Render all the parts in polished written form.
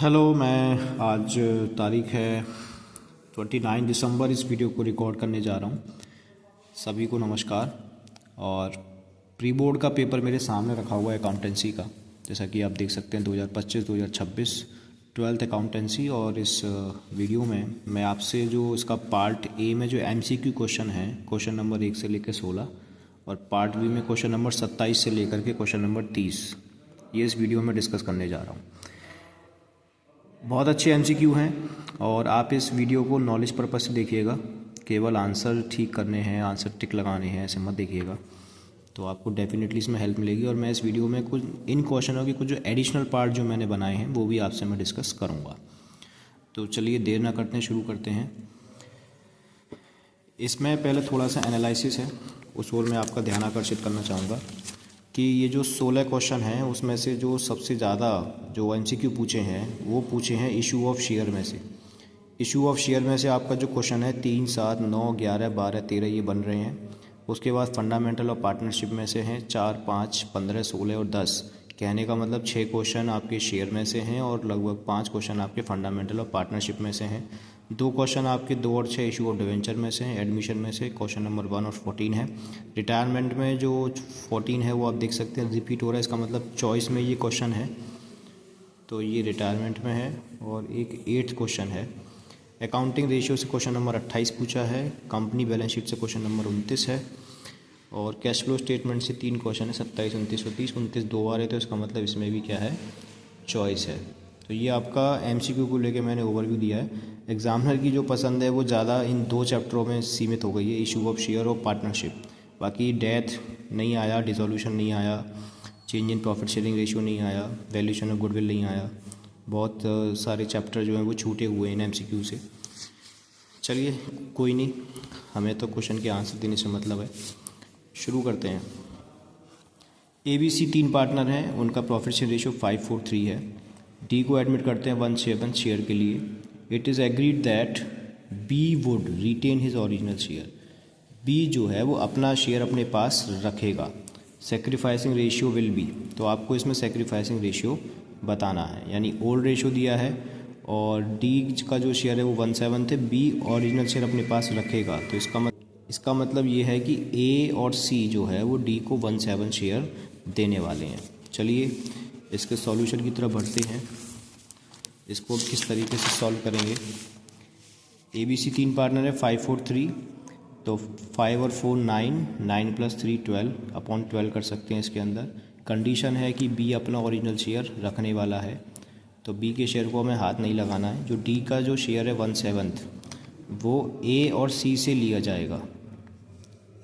Hello, मैं आज तारीख है 29 दिसंबर इस वीडियो को रिकॉर्ड करने जा रहा हूँ। सभी को नमस्कार। और प्री बोर्ड का पेपर मेरे सामने रखा हुआ है अकाउंटेंसी का, जैसा कि आप देख सकते हैं 2025-2026 ट्वेल्थ अकाउंटेंसी। और इस वीडियो में मैं आपसे जो इसका पार्ट ए में जो MCQ क्वेश्चन है, क्वेश्चन नंबर 1 से लेकर 16, और पार्ट बी में क्वेश्चन नंबर 27 से लेकर के क्वेश्चन नंबर 30, ये इस वीडियो में डिस्कस करने जा रहा हूँ। बहुत अच्छे MCQ हैं और आप इस वीडियो को नॉलेज पर्पज़ से देखिएगा, केवल आंसर ठीक करने हैं, आंसर टिक लगाने हैं, ऐसे मत देखिएगा। तो आपको डेफिनेटली इसमें हेल्प मिलेगी। और मैं इस वीडियो में कुछ इन क्वेश्चनों के कुछ जो एडिशनल पार्ट जो मैंने बनाए हैं वो भी आपसे मैं डिस्कस करूँगा। तो चलिए देर ना करते हैं, शुरू करते हैं। इसमें पहले थोड़ा सा एनालिसिस है, उस ओर मैं आपका ध्यान आकर्षित करना चाहूँगा कि ये जो 16 क्वेश्चन हैं उसमें से जो सबसे ज़्यादा जो MCQ पूछे हैं वो पूछे हैं इशू ऑफ शेयर में से। इशू ऑफ शेयर में से आपका जो क्वेश्चन है 3, 7, 9, 11, 12, 13 ये बन रहे हैं। उसके बाद फंडामेंटल ऑफ पार्टनरशिप में से हैं 4, 5, 15, 16 और 10। कहने का मतलब 6 क्वेश्चन आपके शेयर में से हैं और लगभग 5 क्वेश्चन आपके फंडामेंटल ऑफ पार्टनरशिप में से हैं। 2 क्वेश्चन आपके 2 और 6 इशू ऑफ डिवेंचर में से हैं। एडमिशन में से क्वेश्चन नंबर 1 और 14 है। रिटायरमेंट में जो 14 है वो आप देख सकते हैं रिपीट हो रहा है, इसका मतलब चॉइस में ये क्वेश्चन है, तो ये रिटायरमेंट में है। और एक 8th क्वेश्चन है। अकाउंटिंग रेशियो से क्वेश्चन नंबर 28 पूछा है। कंपनी बैलेंस शीट से क्वेश्चन नंबर 29 है। और कैश फ्लो स्टेटमेंट से 3 क्वेश्चन है, 27, 29 और 30। 29 2 आ रहे, तो इसका मतलब इसमें भी क्या है, चॉइस है। तो ये आपका MCQ को लेके मैंने ओवरव्यू दिया है। एग्जामिनर की जो पसंद है वो ज़्यादा इन 2 चैप्टरों में सीमित हो गई है, इशू ऑफ शेयर और पार्टनरशिप। बाकी डेथ नहीं आया, डिसोल्यूशन नहीं आया, change in profit sharing ratio नहीं आया, वैल्यूएशन ऑफ गुडविल नहीं आया। बहुत सारे चैप्टर जो हैं वो छूटे हुए हैं इन MCQ से। चलिए कोई नहीं, हमें तो क्वेश्चन के आंसर देने से मतलब है। शुरू करते हैं। ABC 3 पार्टनर हैं, उनका प्रॉफिट शेयर रेशियो 5:4:3 है। D को एडमिट करते हैं 1/7 शेयर के लिए। It is agreed that B would retain his original share. B जो है वो अपना शेयर अपने पास रखेगा। सेक्रीफाइसिंग रेशियो विल बी, तो आपको इसमें सेक्रीफाइसिंग रेशियो बताना है, यानी ओल्ड रेशियो दिया है और D का जो शेयर है वो 1/7 है। B ओरिजिनल शेयर अपने पास रखेगा, तो इसका मतलब ये है कि A और C जो है वो D को 1/7 शेयर देने वाले हैं। चलिए इसके सॉल्यूशन की तरफ बढ़ते हैं। इसको किस तरीके से सॉल्व करेंगे। ABC 3 पार्टनर है, 5:4:3, तो 5 और 4 9, 9 + 3 12/12 कर सकते हैं इसके अंदर। कंडीशन है कि B अपना ओरिजिनल शेयर रखने वाला है, तो B के शेयर को हमें हाथ नहीं लगाना है। जो D का जो शेयर है 1/7 वो A और C से लिया जाएगा,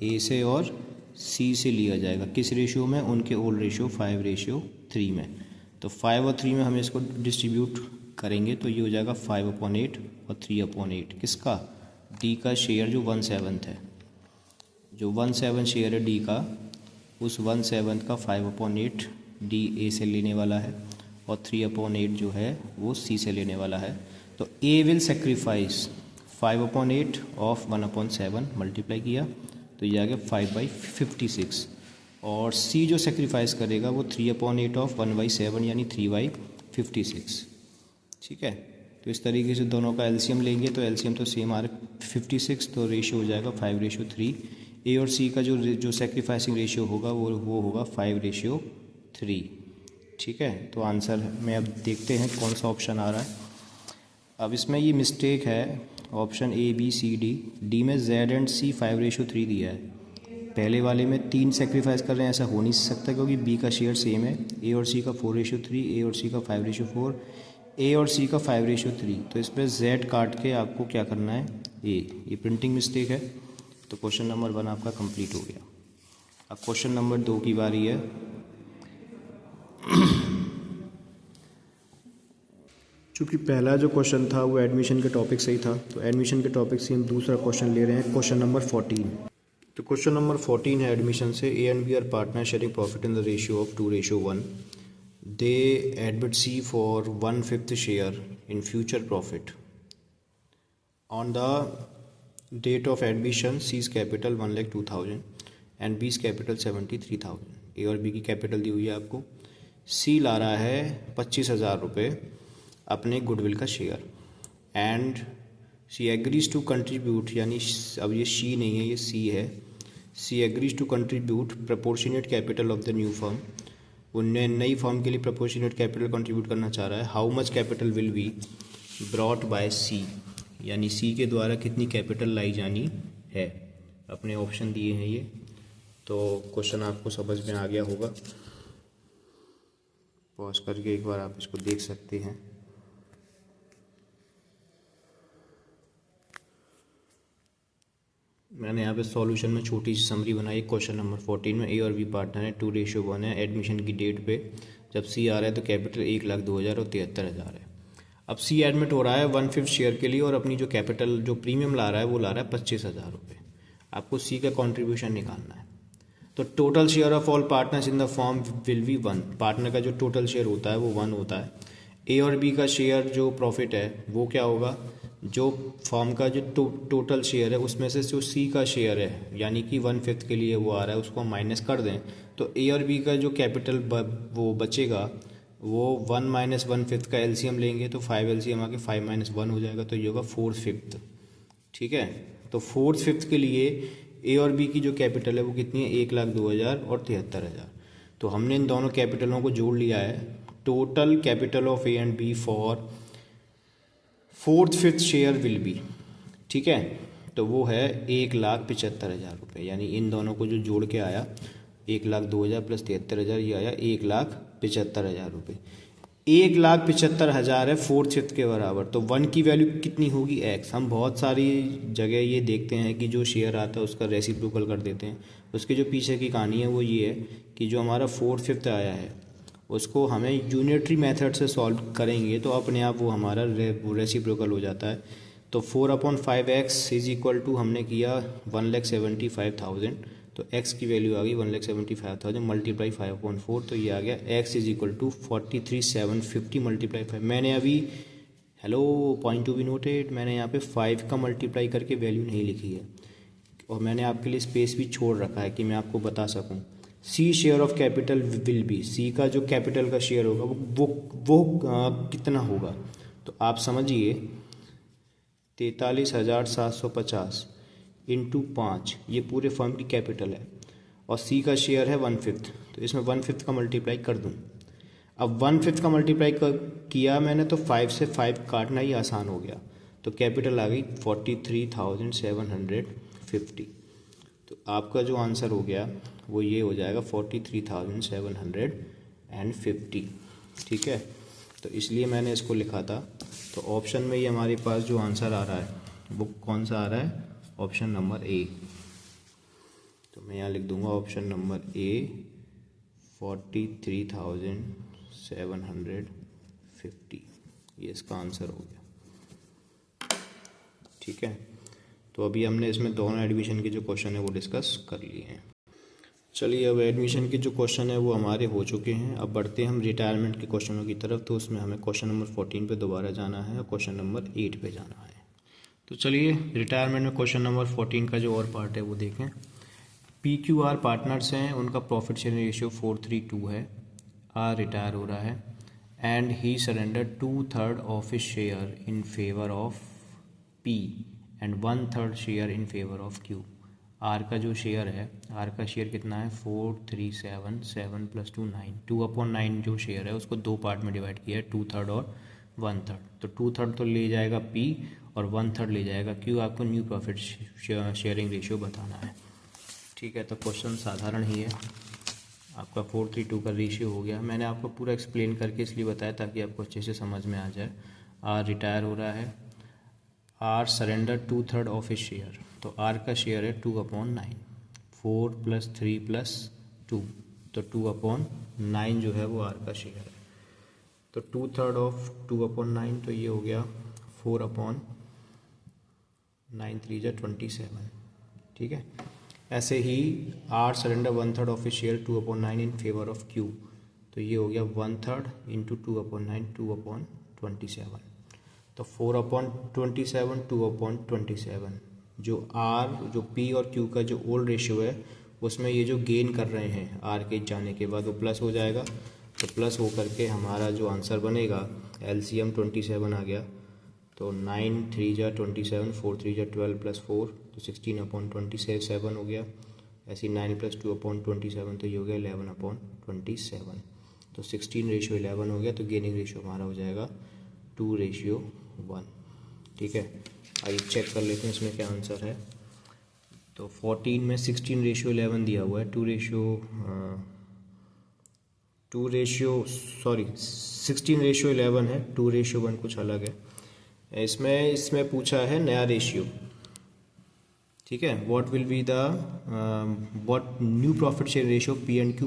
A से और C से लिया जाएगा। किस रेशियो में, उनके ओल्ड रेशियो 5:3 में। तो 5 और 3 में हम इसको डिस्ट्रीब्यूट करेंगे, तो ये हो जाएगा 5/8 और 3/8। किसका, D का शेयर जो 1/7 है, जो 1/7 शेयर है D का, उस 1/7 का 5/8 D A से लेने वाला है और 3/8 जो है वो C से लेने वाला है। तो A will sacrifice 5/8 of 1/7 multiply किया, तो ये आ गया 5/56। और C जो सेक्रीफाइस करेगा वो 3/8 ऑफ 1/7 यानी 3/56। ठीक है, तो इस तरीके से दोनों का LCM लेंगे, तो LCM तो सेम आ रहा है 56, तो रेशियो हो जाएगा 5:3। A और C का जो सेक्रीफाइसिंग रेशियो होगा वो होगा 5:3। ठीक है, तो आंसर में अब देखते हैं कौन सा ऑप्शन आ रहा है। अब इसमें ये मिस्टेक है, option A B C D में Z एंड C 5:3 दिया है। पहले वाले में 3 सेक्रीफाइस कर रहे हैं, ऐसा हो नहीं सकता क्योंकि B का शेयर सेम है। A और C का 4:3, A और C का 5:4, A और C का 5:3। तो इस पर Z काट के आपको क्या करना है, A। ये प्रिंटिंग मिस्टेक है। तो क्वेश्चन नंबर 1 आपका कंप्लीट हो गया। अब क्वेश्चन नंबर 2 की बारी है। चूँकि पहला जो क्वेश्चन था वो एडमिशन के टॉपिक से ही था, तो एडमिशन के टॉपिक से हम दूसरा क्वेश्चन ले रहे हैं, क्वेश्चन नंबर 14। तो क्वेश्चन नंबर 14 है एडमिशन से। A and B are partner sharing profit in the ratio of 2:1। They admit C for 1/5 share in future profit. On the date of admission C's capital 1,02,000 and B's capital 73,000। A और B की capital दी हुई है आपको। C ला रहा है 25,000 रुपये अपने गुडविल का share, and she agrees to contribute, यानी अब ये शी नहीं है, ये सी है, she agrees to contribute proportionate capital of the new firm, वो नई फर्म के लिए प्रोपोर्शनेट कैपिटल कंट्रीब्यूट करना चाह रहा है। How much capital will be brought by C, यानी सी के द्वारा कितनी कैपिटल लाई जानी है। अपने ऑप्शन दिए हैं ये, तो क्वेश्चन आपको समझ में आ गया होगा। पॉज करके एक बार आप इसको देख सकते हैं। मैंने यहाँ पे सॉल्यूशन में छोटी सी समरी बनाई। क्वेश्चन नंबर 14 में ए और बी पार्टनर है, 2:1 है। एडमिशन की डेट पे जब सी आ रहा है तो कैपिटल 1,02,000 और 73,000 है। अब सी एडमिट हो रहा है 1/5 शेयर के लिए और अपनी जो कैपिटल जो प्रीमियम ला रहा है वो ला रहा है 25,000 रुपये। आपको सी का कॉन्ट्रीब्यूशन निकालना है। तो total share of all partners in the form will be 1। Partner का जो टोटल शेयर होता है वो 1 होता है। ए और बी का शेयर जो प्रॉफिट है वो क्या होगा, जो फॉर्म का जो टोटल शेयर है उसमें से जो सी का शेयर है यानी कि 1/5 के लिए वो आ रहा है उसको हम माइनस कर दें तो ए और बी का जो कैपिटल वो बचेगा वो 1 माइनस 1/5 का एलसीएम लेंगे तो 5 एलसीएम आके 5 - 1 हो जाएगा, तो ये होगा 4/5। ठीक है, तो 4/5 के लिए ए और बी की जो कैपिटल है वो कितनी है, 1,02,000 और 73,000। तो हमने इन दोनों कैपिटलों को जोड़ लिया है। Total capital of A and B for 4/5 share will be, ठीक है, तो वो है 1,75,000 रुपये। यानी इन दोनों को जो जोड़ के आया 1,02,000 प्लस 73,000, ये आया 1,75,000 रुपये। 1,75,000 है 4/5 के बराबर, तो 1 की वैल्यू कितनी होगी, x। हम बहुत सारी जगह ये देखते हैं कि जो शेयर आता है उसका रेसिप्रोकल कर देते हैं। उसके जो पीछे की कहानी है वो ये है कि जो हमारा 4/5 आया है उसको हमें यूनिटरी मेथड से सॉल्व करेंगे तो अपने आप वो हमारा रेसिप्रोकल हो जाता है। तो 4/5x इज इक्वल टू हमने किया 1,75,000, तो x की वैल्यू आ गई 1,75,000 मल्टीप्लाई 5/4, तो ये आ गया x is equal to 43,750 multiply 5। मैंने अभी hello point to be noted, मैंने यहाँ पे 5 का मल्टीप्लाई करके वैल्यू नहीं लिखी है और मैंने आपके लिए स्पेस भी छोड़ रखा है कि मैं आपको बता सकूँ। C share of capital will be, C का जो कैपिटल का शेयर होगा वो कितना होगा, तो आप समझिए 43,750 इंटू 5, ये पूरे फर्म की कैपिटल है और सी का शेयर है 1/5, तो इसमें 1/5 का मल्टीप्लाई कर दूँ। अब 1/5 का मल्टीप्लाई किया मैंने तो 5 से 5 काटना ही आसान हो गया, तो कैपिटल आ गई 43,750। तो आपका जो आंसर हो गया वो ये हो जाएगा 43,750, ठीक है। तो इसलिए मैंने इसको लिखा था। तो ऑप्शन में ये हमारे पास जो आंसर आ रहा है वो कौन सा आ रहा है, ऑप्शन नंबर ए। तो मैं यहाँ लिख दूंगा ऑप्शन नंबर ए 43,750, ये इसका आंसर हो गया, ठीक है। तो अभी हमने इसमें दोनों एडमिशन के जो क्वेश्चन है वो डिस्कस कर लिए हैं। चलिए अब एडमिशन के जो क्वेश्चन है वो हमारे हो चुके हैं। अब बढ़ते हैं हम रिटायरमेंट के क्वेश्चनों की तरफ। तो उसमें हमें क्वेश्चन नंबर 14 पे दोबारा जाना है और क्वेश्चन नंबर 8 पे जाना है। तो चलिए रिटायरमेंट में क्वेश्चन नंबर 14 का जो और पार्ट है वो देखें। PQR पार्टनर्स हैं, उनका प्रॉफिट शेयरिंग रेशियो 4:3 है। आर रिटायर हो रहा है and he surrender 2/3 of his share in favour of P and 1/3 share in favour of Q। R का जो शेयर है, आर का शेयर कितना है 4,377 7 + 2 9, 2/9 जो शेयर है उसको 2 पार्ट में डिवाइड किया है, 2/3 और 1/3। तो 2/3 तो ले जाएगा P और 1/3 ले जाएगा Q। आपको न्यू प्रॉफिट शेयरिंग रेशियो बताना है, ठीक है। तो क्वेश्चन साधारण ही है। आपका 4:3 का रेशियो हो गया। मैंने आपको पूरा एक्सप्लेन करके इसलिए बताया ताकि आपको अच्छे से समझ में आ जाए। आर रिटायर हो रहा है, R surrender 2/3 of his share, तो आर का शेयर है 2/9, 4 + 3 + 2, तो 2/9 जो है वो आर का शेयर है। तो 2/3 ऑफ 2/9, तो ये हो गया 4/9, 3 × 27, ठीक है। ऐसे ही R surrender 1/3 of his share 2/9 in favour of Q, तो ये हो गया 1/3 × 2/9, 2/27, तो 4/27, 2/27। जो आर जो P और Q का जो ओल्ड रेशियो है उसमें ये जो गेन कर रहे हैं आर के जाने के बाद वो प्लस हो जाएगा, तो प्लस हो करके हमारा जो आंसर बनेगा LCM 27 आ गया। तो 9 3 जा 27, 4 3 जा 12 + 4 तो 16/27 हो गया। ऐसे 9 + 2/27 तो ये हो गया 11/27। तो 16:11 हो गया। तो गेनिंग रेशियो हमारा हो जाएगा 2:1। ठीक है, आइए चेक कर लेते हैं इसमें क्या आंसर है। तो 14 में 16:11 दिया हुआ है। 16:11 है, 2:1 कुछ अलग है। इसमें पूछा है नया रेशियो। ठीक है, what will be the what new profit share ratio P&Q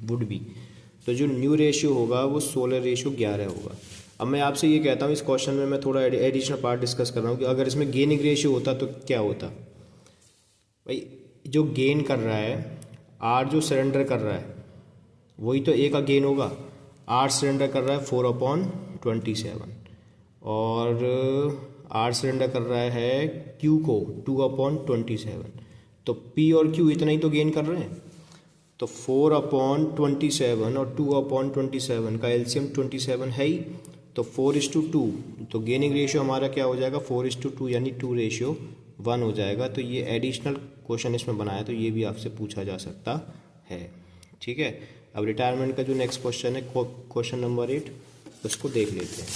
would be. तो जो न्यू रेशियो होगा वो 16:11 होगा। अब मैं आपसे ये कहता हूँ, इस क्वेश्चन में मैं थोड़ा एडिशनल पार्ट डिस्कस कर रहा हूँ कि अगर इसमें गेनिंग रेशियो होता तो क्या होता। भाई जो गेन कर रहा है, आर जो सरेंडर कर रहा है वही तो ए का गेन होगा। आर सरेंडर कर रहा है 4/27 और आर सरेंडर कर रहा है क्यू को 2/27। तो पी और क्यू इतना ही तो गेन कर रहे हैं। तो 4/27 और 2/27 का LCM 27 है ही। तो 4:2 तो गेनिंग रेशियो हमारा क्या हो जाएगा 4:2 यानी 2:1 हो जाएगा। तो ये एडिशनल क्वेश्चन इसमें बनाया तो ये भी आपसे पूछा जा सकता है। ठीक है, अब रिटायरमेंट का जो नेक्स्ट क्वेश्चन है क्वेश्चन नंबर 8 उसको देख लेते हैं।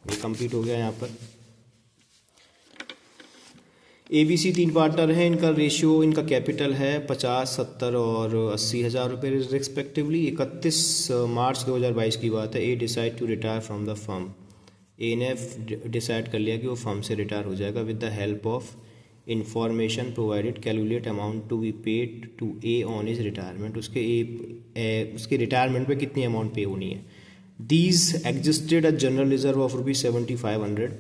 ये कंप्लीट हो गया। यहाँ पर ABC 3 पार्टनर हैं, इनका रेशियो, इनका कैपिटल है 50, 70 और 80 हज़ार रुपये रिस्पेक्टिवली। 31 मार्च 2022 की बात है। A decide to retire from the firm. A ने डिसाइड कर लिया कि वो फर्म से रिटायर हो जाएगा। With the help of information provided calculate amount to be paid to A on his retirement. उसके रिटायरमेंट पे कितनी अमाउंट पे होनी है। These existed a general reserve of ₹7,500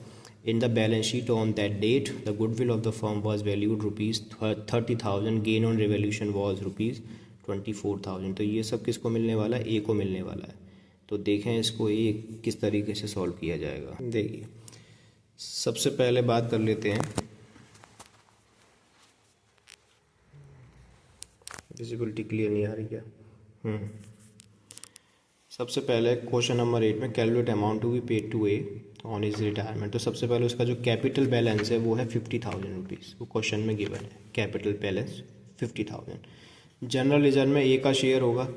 in the balance sheet on that date. The goodwill of the firm was valued ₹30,000. Gain on revaluation was ₹24,000. तो ये सब किसको मिलने वाला है, ए को मिलने वाला है। तो देखें इसको ए किस तरीके से सॉल्व किया जाएगा। देखिए सबसे पहले बात कर लेते हैं, विजिबिलिटी क्लियर नहीं आ रही क्या। सबसे पहले क्वेश्चन नंबर 8 में calculate amount to be paid to A on his retirement. तो सबसे पहले उसका जो कैपिटल बैलेंस है वो है 50,000 रुपीज़। वो क्वेश्चन में गिवन है कैपिटल बैलेंस 50,000। जनरल रिजर्व में ए का शेयर होगा।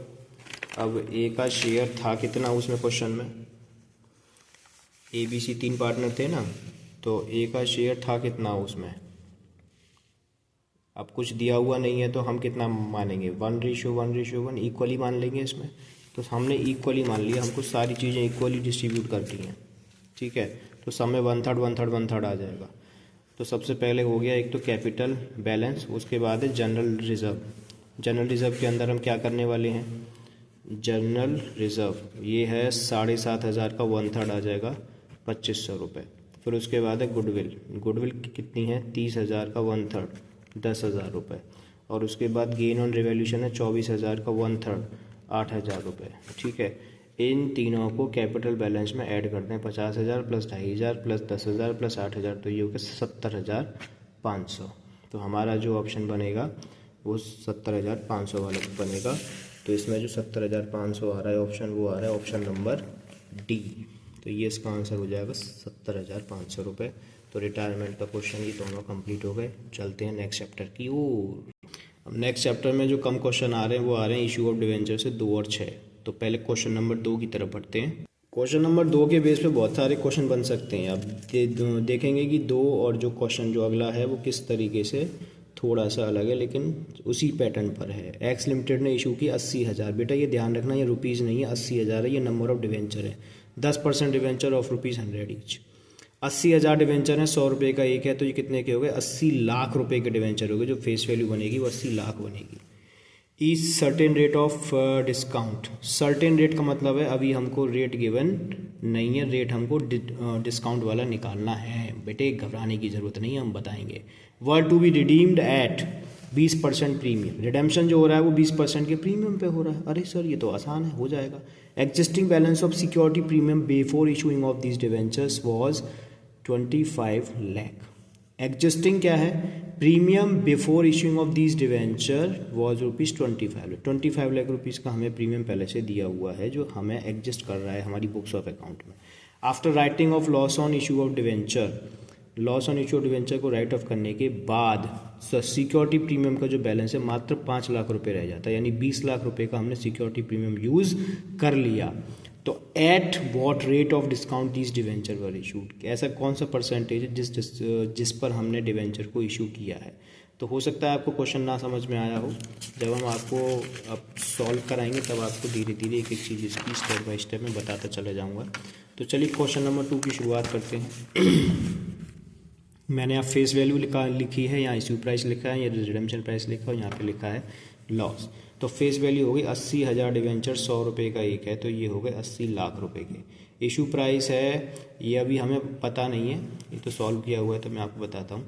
अब ए का शेयर था कितना उसमें क्वेश्चन में, ABC 3 पार्टनर थे ना, तो ए का शेयर था कितना उसमें। अब कुछ दिया हुआ नहीं है तो हम कितना मानेंगे 1:1 इक्वली मान लेंगे इसमें। तो हमने इक्वली मान लिया, हमको सारी चीज़ें इक्वली डिस्ट्रीब्यूट करती हैं। ठीक है, तो सब में 1/3 आ जाएगा। तो सबसे पहले हो गया एक तो कैपिटल बैलेंस, उसके बाद है जनरल रिज़र्व। जनरल रिज़र्व के अंदर हम क्या करने वाले हैं, जनरल रिज़र्व ये है 7,500 का 1/3 आ जाएगा 2,500 रुपये। फिर उसके बाद है गुडविल। गुडविल कितनी है 30,000 का 1/3 10,000 रुपये। और उसके बाद गेन ऑन रिवैल्यूशन है 24,000 का 1/3 8,000 रुपये। ठीक है, इन तीनों को कैपिटल बैलेंस में ऐड करते हैं 50,000 + 2,500 + 10,000 + 8,000 तो ये हो गया 70,500। तो हमारा जो ऑप्शन बनेगा वो 70,500 वाला बनेगा। तो इसमें जो 70,500 आ रहा है ऑप्शन, वो आ रहा है ऑप्शन नंबर डी। तो ये इसका आंसर हो जाएगा 70,500 रुपये। तो रिटायरमेंट का क्वेश्चन ये दोनों कंप्लीट हो गए। चलते हैं नेक्स्ट चैप्टर की ओर। अब नेक्स्ट चैप्टर में जो कम क्वेश्चन आ रहे हैं वो आ रहे हैं इशू ऑफ डिवेंचर से 2 और 6। तो पहले क्वेश्चन नंबर 2 की तरफ बढ़ते हैं। क्वेश्चन नंबर 2 के बेस पे बहुत सारे क्वेश्चन बन सकते हैं। अब देखेंगे कि 2 और जो क्वेश्चन जो अगला है वो किस तरीके से थोड़ा सा अलग है लेकिन उसी पैटर्न पर है। एक्स लिमिटेड ने इशू की 80,000। बेटा ये ध्यान रखना, ये रुपीज़ नहीं है, 80,000 है। ये नंबर ऑफ डिवेंचर है। 10% डिवेंचर ऑफ ₹100 ईच। 80,000 डिवेंचर हैं, 100 रुपये का एक है, तो ये कितने के हो गए 80 लाख रुपए के डिवेंचर हो गए। जो फेस वैल्यू बनेगी वो 80 लाख बनेगी। Is certain rate of discount. Certain rate का मतलब है अभी हमको रेट गिवन नहीं है, रेट हमको डिस्काउंट वाला निकालना है। बेटे घबराने की ज़रूरत नहीं है, हम बताएंगे। Were to be redeemed at 20% premium. Redemption जो हो रहा है वो 20% के प्रीमियम पे हो रहा है। अरे सर ये तो आसान है, हो जाएगा। Existing balance of security premium before issuing of this debentures was 25 lakh. Existing क्या है, premium before issuing of these debenture was ₹25 lakh. 25 lakh rupees का हमें प्रीमियम पहले से दिया हुआ है जो हमें एग्जिस्ट कर रहा है हमारी बुक्स ऑफ अकाउंट में। After writing of loss on issue of debenture, loss on issue of debenture को राइट ऑफ करने के बाद सिक्योरिटी प्रीमियम का जो बैलेंस है मात्र 5 लाख रुपए रह जाता है, यानी 20 लाख रुपए का हमने सिक्योरिटी प्रीमियम यूज़ कर लिया। तो at what rate of discount these debenture were issued, ऐसा कौन सा परसेंटेज है जिस पर हमने डिवेंचर को इशू किया है। तो हो सकता है आपको क्वेश्चन ना समझ में आया हो, जब हम आपको अब सॉल्व कराएंगे तब आपको धीरे धीरे एक एक चीज़ इसकी स्टेप बाय स्टेप में बताता चला जाऊंगा। तो चलिए क्वेश्चन नंबर 2 की शुरुआत करते हैं। मैंने यहाँ फेस वैल्यू लिखी है, यहाँ इश्यू प्राइस लिखा है, या रिडेम्पशन प्राइस लिखा है, यहाँ पे लिखा है लॉस। तो फेस वैल्यू हो गई 80,000 डिवेंचर 100 रुपये का एक है, तो ये हो गए 80 लाख रुपए के। इशू प्राइस है ये अभी हमें पता नहीं है, ये तो सॉल्व किया हुआ है तो मैं आपको बताता हूँ।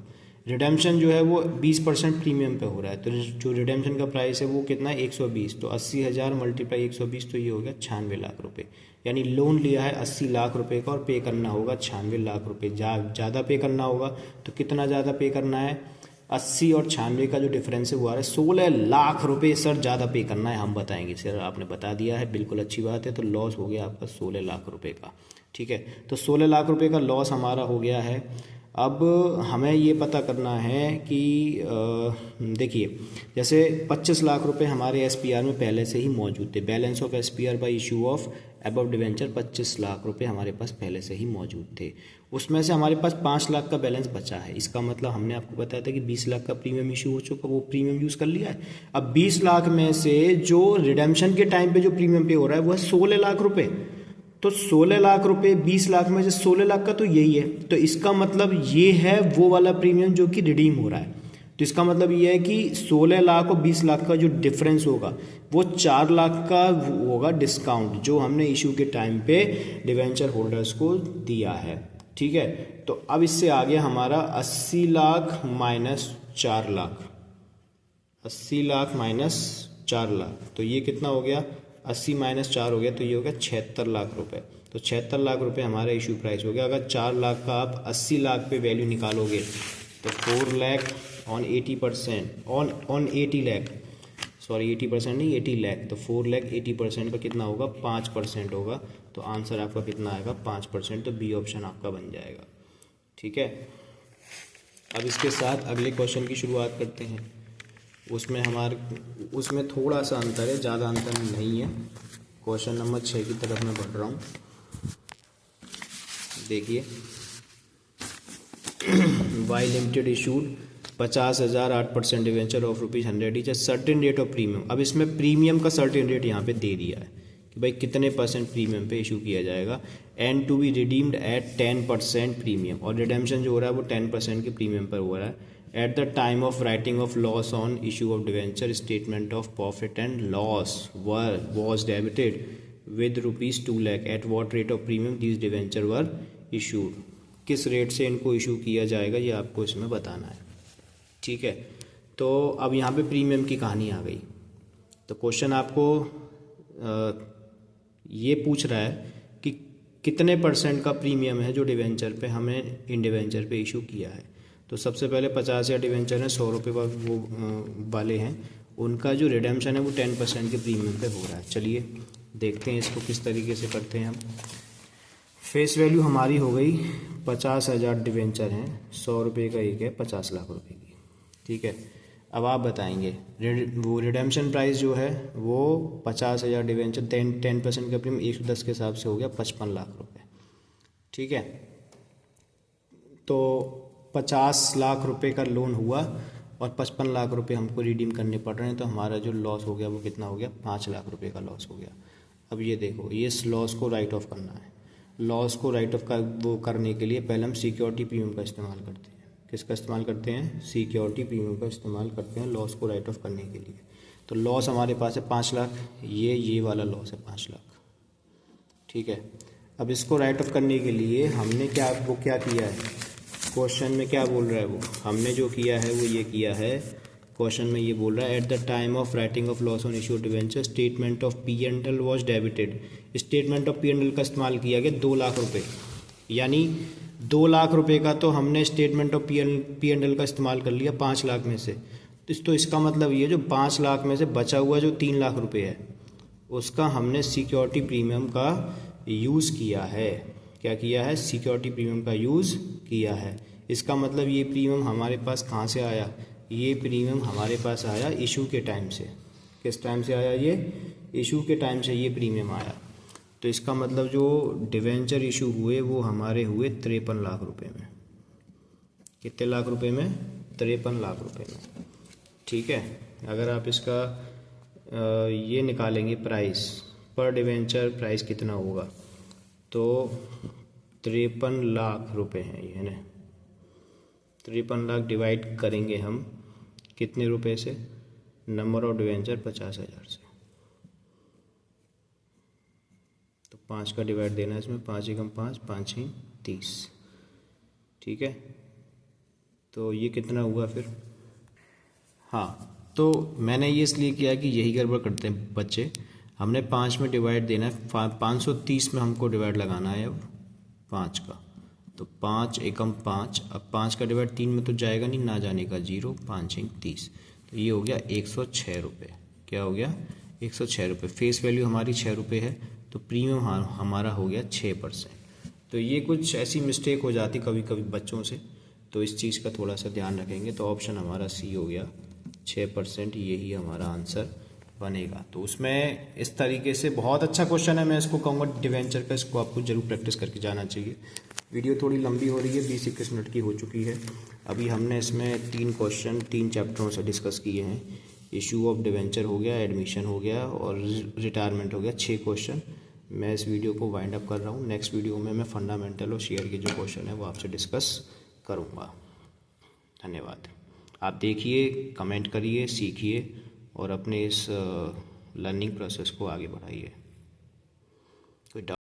रिडेम्पशन जो है वो 20% प्रीमियम पे हो रहा है, तो जो रिडेम्पशन का प्राइस है वो कितना है 120, तो 80,000 मल्टीप्लाई 120 तो ये हो गया 96 लाख रुपए। यानी लोन लिया है 80 लाख रुपए का और पे करना होगा 96 लाख रुपए। ज़्यादा पे करना होगा तो कितना ज़्यादा पे करना है, 80 और 96 का जो डिफरेंस है वो आ रहा है 16 लाख रुपए। सर ज़्यादा पे करना है, हम बताएंगे। सर आपने बता दिया है, बिल्कुल अच्छी बात है। तो लॉस हो गया आपका 16 लाख रुपए का, ठीक है। तो 16 लाख रुपए का लॉस हमारा हो गया है। अब हमें ये पता करना है कि देखिए, जैसे 25 लाख रुपए हमारे एसपीआर में पहले से ही मौजूद थे। Balance of SPR bye issue of above debenture 25 lakh रुपए हमारे पास पहले से ही मौजूद थे। उसमें से हमारे पास 5 लाख का बैलेंस बचा है। इसका मतलब हमने आपको बताया था कि 20 लाख का प्रीमियम इशू हो चुका, वो प्रीमियम यूज़ कर लिया है। अब 20 लाख में से जो रिडेम्पशन के टाइम पे जो प्रीमियम पे हो रहा है वो है 16 लाख रुपए। तो 16 लाख रुपए 20 लाख में से 16 लाख का तो यही है, तो इसका मतलब ये है वो वाला प्रीमियम जो कि रिडीम हो रहा है। तो इसका मतलब ये है कि 16 लाख और 20 लाख का जो डिफरेंस होगा वो 4 लाख का होगा डिस्काउंट जो हमने इशू के टाइम पे डिवेंचर होल्डर्स को दिया है, ठीक है। तो अब इससे आगे हमारा 80 लाख माइनस 4 लाख, 80 लाख माइनस 4 लाख, तो ये कितना हो गया, 80 माइनस 4 हो गया, तो ये हो गया 76 लाख रुपए। तो 76 लाख रुपए हमारा इशू प्राइस हो गया। अगर 4 लाख का आप 80 लाख पे वैल्यू निकालोगे तो 4 lakh on 80% on 80 lakh, sorry 80% नहीं 80 लाख, तो 4 लाख 80% का कितना होगा, 5% होगा। तो आंसर आपका कितना आएगा, 5%। तो बी ऑप्शन आपका बन जाएगा, ठीक है। अब इसके साथ अगले क्वेश्चन की शुरुआत करते हैं। उसमें थोड़ा सा अंतर है, ज़्यादा अंतर नहीं है। क्वेश्चन नंबर 6 की तरफ मैं बढ़ रहा हूँ। देखिए, Y limited issued 50,000 8% debenture of ₹100 is a certain rate of premium. अब इसमें प्रीमियम का सर्टेन रेट यहाँ पे दे दिया है कि भाई कितने % प्रीमियम पे इशू किया जाएगा, and to be redeemed at 10% premium, और रिडेम्पशन जो हो रहा है वो 10% के प्रीमियम पर हो रहा है। At the time of writing of loss on issue of debenture, statement of profit and loss was debited with ₹2 lakh. At what rate of premium these debenture were issued? किस रेट से इनको issue किया जाएगा ये आपको इसमें बताना है, ठीक है। तो अब यहाँ पे प्रीमियम की कहानी आ गई। तो क्वेश्चन आपको ये पूछ रहा है कि कितने % का प्रीमियम है जो डिवेंचर पे हमने इन डिवेंचर पे इशू किया है। तो सबसे पहले 50,000 डिवेंचर हैं, 100 रुपये वो वाले हैं, उनका जो रिडेम्पशन है वो 10% के प्रीमियम पे हो रहा है। चलिए देखते हैं इसको किस तरीके से करते हैं हम। फेस वैल्यू हमारी हो गई 50,000 डिवेंचर हैं, 100 रुपये का एक है, 50 लाख रुपए की, ठीक है। अब आप बताएंगे वो रिडेम्पशन प्राइस जो है वो 50,000 डिवेंचर 10% का प्रीमियम 110 के हिसाब से हो गया 55 लाख रुपये, ठीक है। तो 50 लाख रुपए का लोन हुआ और 55 लाख रुपए हमको रिडीम करने पड़ रहे हैं, तो हमारा जो लॉस हो गया वो कितना हो गया, 5 लाख रुपए का लॉस हो गया। अब ये देखो, ये लॉस को राइट ऑफ करना है। लॉस को राइट ऑफ करने के लिए पहले हम सिक्योरिटी प्रीमियम का इस्तेमाल करते हैं। किसका इस्तेमाल करते हैं, सिक्योरिटी प्रीमियम का इस्तेमाल करते हैं लॉस को राइट ऑफ करने के लिए। तो लॉस हमारे पास है 5 लाख, ये वाला लॉस है 5 लाख, ठीक है। अब इसको राइट ऑफ करने के लिए हमने क्या किया है, क्वेश्चन में क्या बोल रहा है वो, हमने जो किया है वो ये किया है। क्वेश्चन में ये बोल रहा है at the time of writing of loss on issue debenture statement of P&L was debited. Statement of P&L का इस्तेमाल किया गया 2 लाख रुपए, यानी 2 लाख रुपए का तो हमने statement of P and L का इस्तेमाल कर लिया 5 लाख में से। तो इसका मतलब ये जो 5 लाख में से बचा हुआ जो 3 लाख रुपए है उसका हमने सिक्योरिटी प्रीमियम का यूज़ किया है। क्या किया है? सिक्योरिटी प्रीमियम का यूज़ किया है। इसका मतलब ये प्रीमियम हमारे पास कहाँ से आया? ये प्रीमियम हमारे पास आया इशू के टाइम से। किस टाइम से आया? ये इशू के टाइम से ये प्रीमियम आया। तो इसका मतलब जो डिवेंचर इशू हुए वो हमारे हुए 53 लाख रुपए में। कितने लाख रुपए में? 53 लाख रुपए में। ठीक है। अगर आप इसका ये निकालेंगे प्राइस पर डिवेंचर प्राइस कितना होगा तो 53 लाख रुपए हैं ये ना। 53 लाख डिवाइड करेंगे हम कितने रुपए से? नंबर ऑफ डिवेंचर 50,000 से। तो 5 का डिवाइड देना है इसमें, 5 एकम 5, 5 ही 30। ठीक है। तो ये कितना हुआ फिर? हाँ, तो मैंने ये इसलिए किया कि यही गड़बड़ करते हैं बच्चे। हमने 5 में डिवाइड देना है, 530 में हमको डिवाइड लगाना है अब 5 का। तो 5 एकम 5, अब 5 का डिवाइड 3 में तो जाएगा नहीं, ना जाने का 0, 5 ही 30। तो ये हो गया 106 रुपये। क्या हो गया? 106 रुपये। फेस वैल्यू हमारी 6 रुपये है तो प्रीमियम हमारा हो गया 6%। तो ये कुछ ऐसी मिस्टेक हो जाती कभी कभी बच्चों से, तो इस चीज़ का थोड़ा सा ध्यान रखेंगे। तो ऑप्शन हमारा सी हो गया, 6%, यही हमारा आंसर बनेगा। तो उसमें इस तरीके से बहुत अच्छा क्वेश्चन है, मैं इसको कहूँगा डिवेंचर का, इसको आपको जरूर प्रैक्टिस करके जाना चाहिए। वीडियो थोड़ी लंबी हो रही है, 20-21 मिनट की हो चुकी है। अभी हमने इसमें 3 क्वेश्चन 3 चैप्टरों से डिस्कस किए हैं। इशू ऑफ डिवेंचर हो गया, एडमिशन हो गया और रिटायरमेंट हो गया। 6 क्वेश्चन। मैं इस वीडियो को वाइंड अप कर रहा हूँ। नेक्स्ट वीडियो में मैं फंडामेंटल और शेयर के जो क्वेश्चन है वो आपसे डिस्कस करूँगा। धन्यवाद। आप देखिए, कमेंट करिए, सीखिए और अपने इस लर्निंग प्रोसेस को आगे बढ़ाइए। कोई